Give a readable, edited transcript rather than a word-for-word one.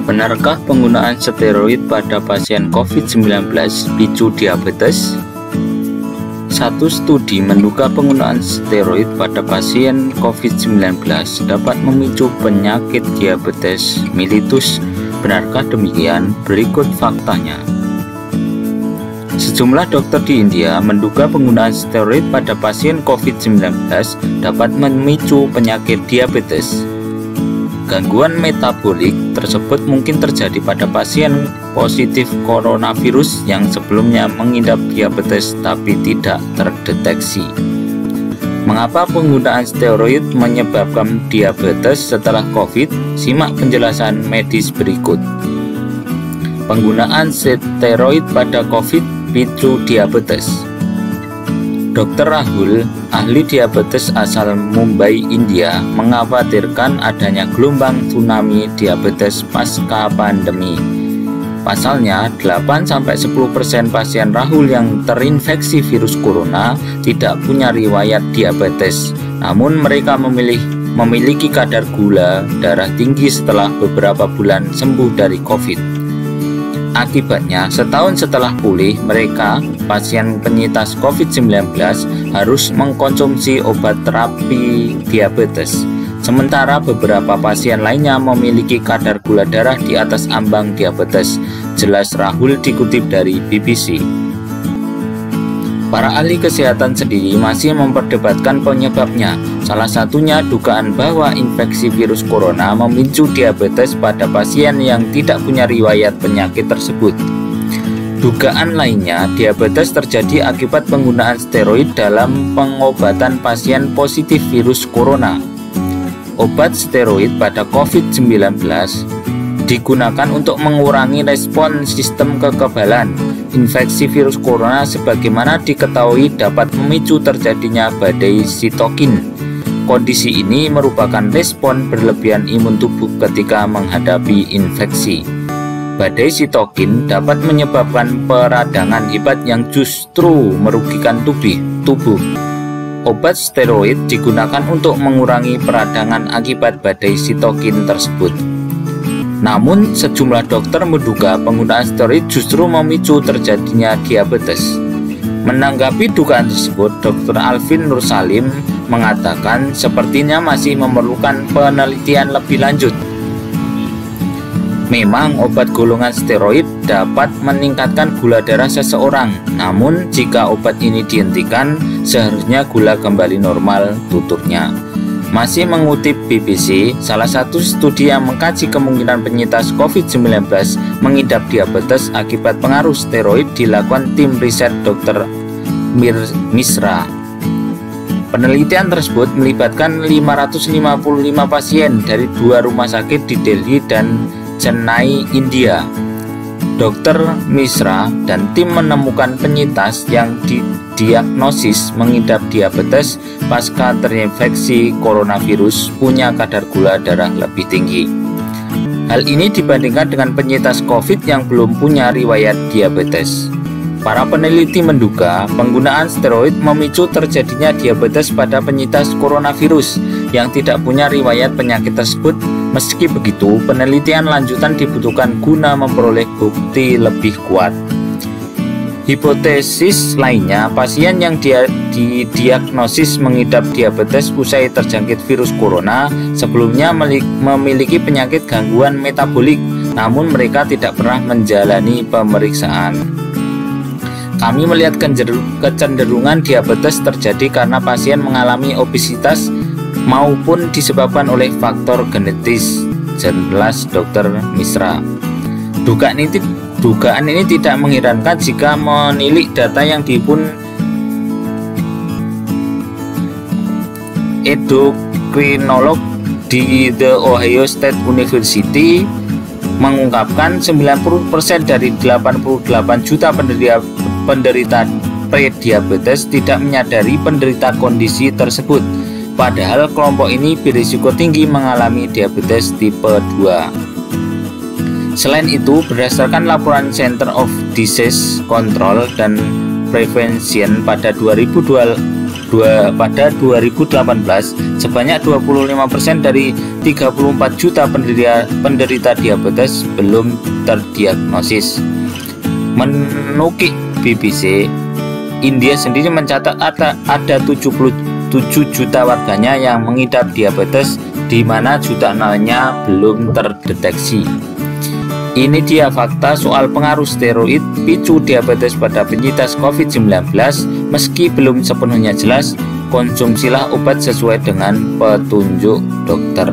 Benarkah penggunaan steroid pada pasien COVID-19 picu diabetes? Satu studi menduga penggunaan steroid pada pasien COVID-19 dapat memicu penyakit diabetes mellitus. Benarkah demikian? Berikut faktanya. Sejumlah dokter di India menduga penggunaan steroid pada pasien COVID-19 dapat memicu penyakit diabetes. Gangguan metabolik tersebut mungkin terjadi pada pasien positif coronavirus yang sebelumnya mengidap diabetes tapi tidak terdeteksi. Mengapa penggunaan steroid menyebabkan diabetes setelah COVID? Simak penjelasan medis berikut. Penggunaan steroid pada COVID picu diabetes. Dr. Rahul, ahli diabetes asal Mumbai, India, mengkhawatirkan adanya gelombang tsunami diabetes pasca pandemi. Pasalnya, 8-10% pasien Rahul yang terinfeksi virus corona tidak punya riwayat diabetes, namun mereka memiliki kadar gula darah tinggi setelah beberapa bulan sembuh dari COVID. Akibatnya, setahun setelah pulih, mereka, pasien penyintas COVID-19, harus mengkonsumsi obat terapi diabetes. Sementara beberapa pasien lainnya memiliki kadar gula darah di atas ambang diabetes, jelas Rahul dikutip dari BBC. Para ahli kesehatan sendiri masih memperdebatkan penyebabnya. Salah satunya dugaan bahwa infeksi virus corona memicu diabetes pada pasien yang tidak punya riwayat penyakit tersebut. Dugaan lainnya, diabetes terjadi akibat penggunaan steroid dalam pengobatan pasien positif virus corona. Obat steroid pada COVID-19 digunakan untuk mengurangi respon sistem kekebalan. Infeksi virus corona sebagaimana diketahui dapat memicu terjadinya badai sitokin. Kondisi ini merupakan respon berlebihan imun tubuh ketika menghadapi infeksi. Badai sitokin dapat menyebabkan peradangan hebat yang justru merugikan tubuh. Obat steroid digunakan untuk mengurangi peradangan akibat badai sitokin tersebut. Namun, sejumlah dokter menduga penggunaan steroid justru memicu terjadinya diabetes. Menanggapi dugaan tersebut, Dr. Alvin Nur Salim mengatakan sepertinya masih memerlukan penelitian lebih lanjut. Memang obat golongan steroid dapat meningkatkan gula darah seseorang, namun jika obat ini dihentikan, seharusnya gula kembali normal, tuturnya. Masih mengutip BBC, salah satu studi yang mengkaji kemungkinan penyintas COVID-19 mengidap diabetes akibat pengaruh steroid dilakukan tim riset Dr. Misra. Penelitian tersebut melibatkan 555 pasien dari 2 rumah sakit di Delhi dan Chennai, India. Dr. Misra dan tim menemukan penyintas yang didiagnosis mengidap diabetes pasca terinfeksi coronavirus punya kadar gula darah lebih tinggi. Hal ini dibandingkan dengan penyintas COVID yang belum punya riwayat diabetes. Para peneliti menduga penggunaan steroid memicu terjadinya diabetes pada penyintas coronavirus yang tidak punya riwayat penyakit tersebut. Meski begitu, penelitian lanjutan dibutuhkan guna memperoleh bukti lebih kuat. Hipotesis lainnya, pasien yang didiagnosis mengidap diabetes usai terjangkit virus corona sebelumnya memiliki penyakit gangguan metabolik, namun mereka tidak pernah menjalani pemeriksaan. Kami melihat kecenderungan diabetes terjadi karena pasien mengalami obesitas maupun disebabkan oleh faktor genetis, jelas Dr. Misra. Dugaan ini tidak mengherankan jika menilik data yang dihimpun endokrinolog di The Ohio State University mengungkapkan 90% dari 88 juta penderita prediabetes tidak menyadari penderita kondisi tersebut. Padahal kelompok ini berisiko tinggi mengalami diabetes tipe 2. Selain itu, berdasarkan laporan Center of Disease Control dan Prevention pada 2020, pada 2018, sebanyak 25% dari 34 juta penderita diabetes belum terdiagnosis. Menukik BBC, India sendiri mencatat ada 77 juta warganya yang mengidap diabetes, di mana jutaan-nya belum terdeteksi. Ini dia fakta soal pengaruh steroid picu diabetes pada penyintas COVID-19. Meski belum sepenuhnya jelas, konsumsilah obat sesuai dengan petunjuk dokter.